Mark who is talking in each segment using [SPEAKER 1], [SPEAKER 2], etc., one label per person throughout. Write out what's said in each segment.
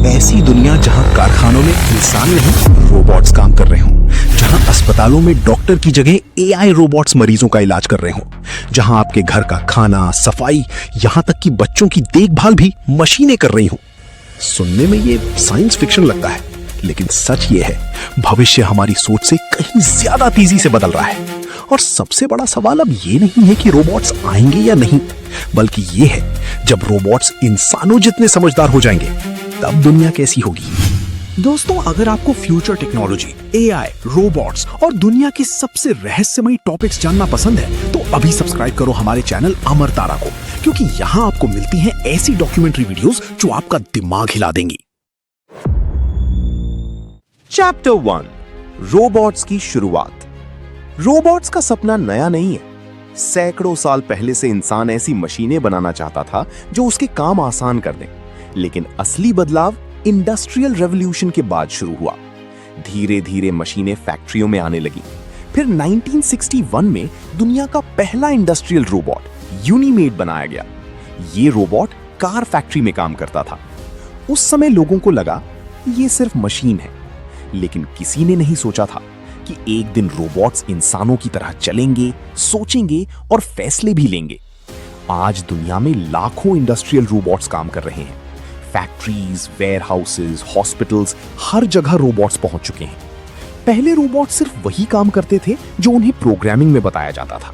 [SPEAKER 1] ऐसी दुनिया जहां कारखानों में इंसान नहीं रोबोट्स काम कर रहे हों, जहां अस्पतालों में डॉक्टर की जगह एआई रोबोट्स मरीजों का इलाज कर रहे हों, जहां आपके घर का खाना, सफाई, यहां तक कि बच्चों की देखभाल भी मशीनें कर रही हों। सुनने में ये साइंस फिक्शन लगता है, लेकिन सच ये है, भविष्य हमारी सोच से कहीं ज्यादा तेजी से बदल रहा है। और सबसे बड़ा सवाल अब ये नहीं है कि रोबोट्स आएंगे या नहीं, बल्कि ये है जब रोबोट्स इंसानों जितने समझदार हो जाएंगे तब दुनिया कैसी होगी।
[SPEAKER 2] दोस्तों, अगर आपको फ्यूचर टेक्नोलॉजी, एआई, रोबोट्स और दुनिया के सबसे रहस्यमयी टॉपिक्स जानना पसंद है तो अभी सब्सक्राइब करो हमारे चैनल अमर तारा को, क्योंकि यहाँ आपको मिलती हैं ऐसी डॉक्यूमेंट्री वीडियोस जो आपका दिमाग हिला देंगी।
[SPEAKER 3] चैप्टर 1, रोबोट्स की शुरुआत। रोबोट्स का सपना नया नहीं है। सैकड़ों साल पहले से इंसान ऐसी मशीनें बनाना चाहता था जो उसके काम आसान कर दें, लेकिन असली बदलाव इंडस्ट्रियल रेवोल्यूशन के बाद शुरू हुआ। धीरे धीरे मशीनें फैक्ट्रियों में आने लगी। फिर 1961 में दुनिया का पहला इंडस्ट्रियल रोबोट यूनीमेड बनाया गया। ये रोबोट कार फैक्ट्री में काम करता था। उस समय लोगों को लगा ये सिर्फ मशीन है, लेकिन किसी ने नहीं सोचा था कि एक दिन रोबोट्स इंसानों की तरह चलेंगे, सोचेंगे और फैसले भी लेंगे। आज दुनिया में लाखों इंडस्ट्रियल रोबोट्स काम कर रहे हैं। फैक्ट्रीज, वेयरहाउसेस, हॉस्पिटल्स, हर जगह रोबोट्स पहुंच चुके हैं। पहले रोबोट सिर्फ वही काम करते थे जो उन्हें प्रोग्रामिंग में बताया जाता था,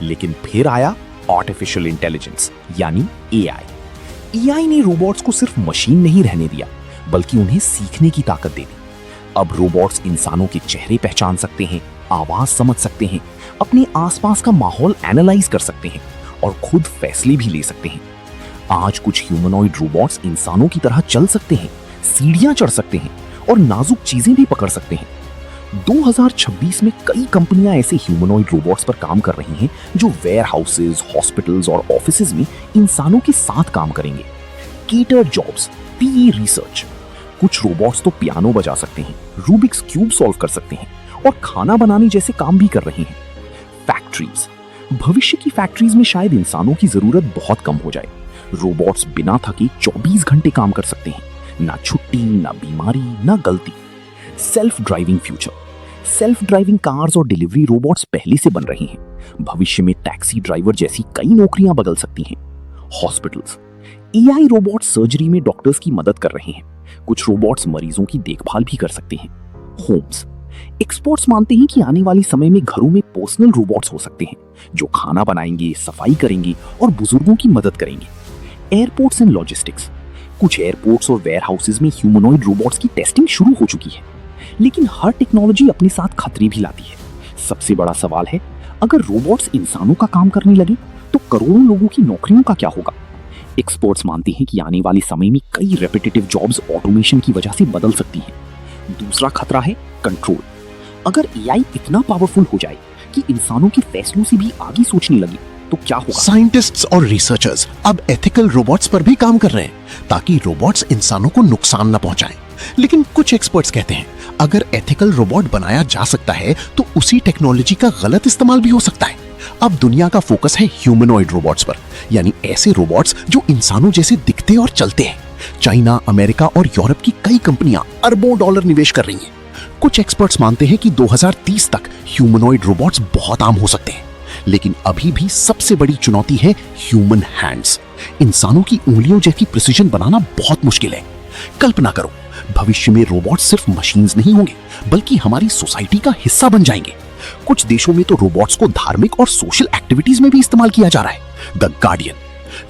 [SPEAKER 3] लेकिन फिर आया आर्टिफिशियल इंटेलिजेंस यानी एआई। एआई ने रोबोट्स को सिर्फ मशीन नहीं रहने दिया, बल्कि उन्हें सीखने की ताकत दे दी। अब रोबोट्स इंसानों के चेहरे पहचान सकते हैं, आवाज समझ सकते हैं, अपने आसपास का माहौल एनालाइज कर सकते हैं और खुद फैसले भी ले सकते हैं। आज कुछ ह्यूमनॉइड रोबोट्स इंसानों की तरह चल सकते हैं, सीढ़ियां चढ़ सकते हैं और नाजुक चीजें भी पकड़ सकते हैं। 2026 में कई कंपनियां ऐसे ह्यूमनॉइड रोबोट्स पर काम कर रही हैं जो वेयर हाउसेज, हॉस्पिटल्स और ऑफिसेज में इंसानों के साथ काम करेंगे। केटर जॉब्स, पीई रिसर्च। कुछ रोबोट्स तो पियानो बजा सकते हैं, रूबिक्स क्यूब सॉल्व कर सकते हैं और खाना बनाने जैसे काम भी कर रहे हैं। फैक्ट्रीज। भविष्य की फैक्ट्रीज में शायद इंसानों की जरूरत बहुत कम हो जाए। रोबोट्स बिना थके 24 घंटे काम कर सकते हैं, ना छुट्टी, ना बीमारी, ना गलती। Self driving future. Self driving cars और डिलीवरी रोबोट्स पहले से बन रही हैं। भविष्य में टैक्सी ड्राइवर जैसी कई नौकरियां बदल सकती हैं। हॉस्पिटल्स। एआई रोबोट सर्जरी में डॉक्टर्स की मदद कर रहे हैं। कुछ रोबोट्स मरीजों की देखभाल भी कर सकते हैं। होम्स। एक्सपर्ट्स मानते हैं कि आने वाले समय में घरों में पर्सनल रोबोट्स हो सकते हैं जो खाना बनाएंगे, सफाई करेंगे और बुजुर्गों की मदद करेंगे। Airports and logistics. कुछ एयरपोर्ट्स और वेयरहाउसेज में ह्यूमनॉइड रोबोट्स की टेस्टिंग शुरू हो चुकी है, लेकिन हर टेक्नोलॉजी अपने साथ खतरे भी लाती है। सबसे बड़ा सवाल है, अगर रोबोट्स इंसानों का काम करने लगे तो करोड़ों लोगों की नौकरियों का क्या होगा? एक्सपर्ट्स मानते हैं कि आने वाले समय में कई रेपिटेटिव जॉब्स ऑटोमेशन की वजह से बदल सकती हैं। दूसरा खतरा है कंट्रोल। अगर एआई इतना पावरफुल हो जाए कि इंसानों के फैसलों से भी आगे सोचने लगे तो क्या होगा?
[SPEAKER 2] साइंटिस्ट्स और रिसर्चर्स अब एथिकल रोबोट्स पर भी काम कर रहे हैं ताकि रोबोट्स इंसानों को नुकसान न पहुंचाएं। लेकिन कुछ एक्सपर्ट्स कहते हैं अगर एथिकल रोबोट बनाया जा सकता है तो उसी टेक्नोलॉजी का गलत इस्तेमाल भी हो सकता है। अब दुनिया का फोकस है ह्यूमनॉइड रोबोट्स पर, यानी ऐसे रोबोट्स जो इंसानों जैसे दिखते और चलते हैं। चाइना, अमेरिका और यूरोप की कई कंपनियां अरबों डॉलर निवेश कर रही हैं। कुछ एक्सपर्ट्स मानते हैं कि 2030 तक ह्यूमनॉइड रोबोट्स बहुत आम हो सकते हैं, लेकिन अभी भी सबसे बड़ी चुनौती है ह्यूमन हैंड्स। इंसानों की उंगलियों जैसी प्रिसिजन बनाना बहुत मुश्किल है। कल्पना करो, भविष्य में रोबोट्स सिर्फ मशीन्स नहीं होंगे, बल्कि हमारी सोसाइटी का हिस्सा बन जाएंगे। कुछ देशों में तो रोबोट्स को धार्मिक और सोशल एक्टिविटीज में भी इस्तेमाल किया जा रहा है। The guardian.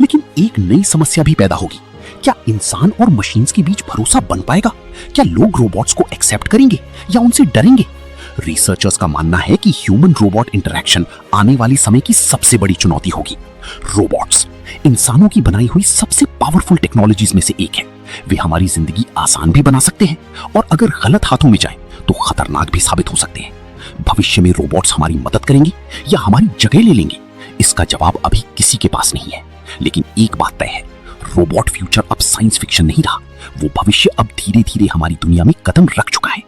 [SPEAKER 2] लेकिन एक नई समस्या भी पैदा होगी। क्या इंसान और मशीन्स के बीच भरोसा बन पाएगा? क्या लोग रोबोट्स को एक्सेप्ट करेंगे या उनसे डरेंगे? रिसर्चर्स का मानना है कि ह्यूमन रोबोट इंटरैक्शन आने वाली समय की सबसे बड़ी चुनौती होगी। रोबोट्स इंसानों की बनाई हुई सबसे पावरफुल टेक्नोलॉजीज में से एक है। वे हमारी जिंदगी आसान भी बना सकते हैं और अगर गलत हाथों में जाए तो खतरनाक भी साबित हो सकते हैं। भविष्य में रोबोट्स हमारी मदद करेंगे या हमारी जगह ले लेंगे, इसका जवाब अभी किसी के पास नहीं है। लेकिन एक बात तय है, रोबोट फ्यूचर अब साइंस फिक्शन नहीं रहा, वो भविष्य अब धीरे धीरे हमारी दुनिया में कदम रख चुका है।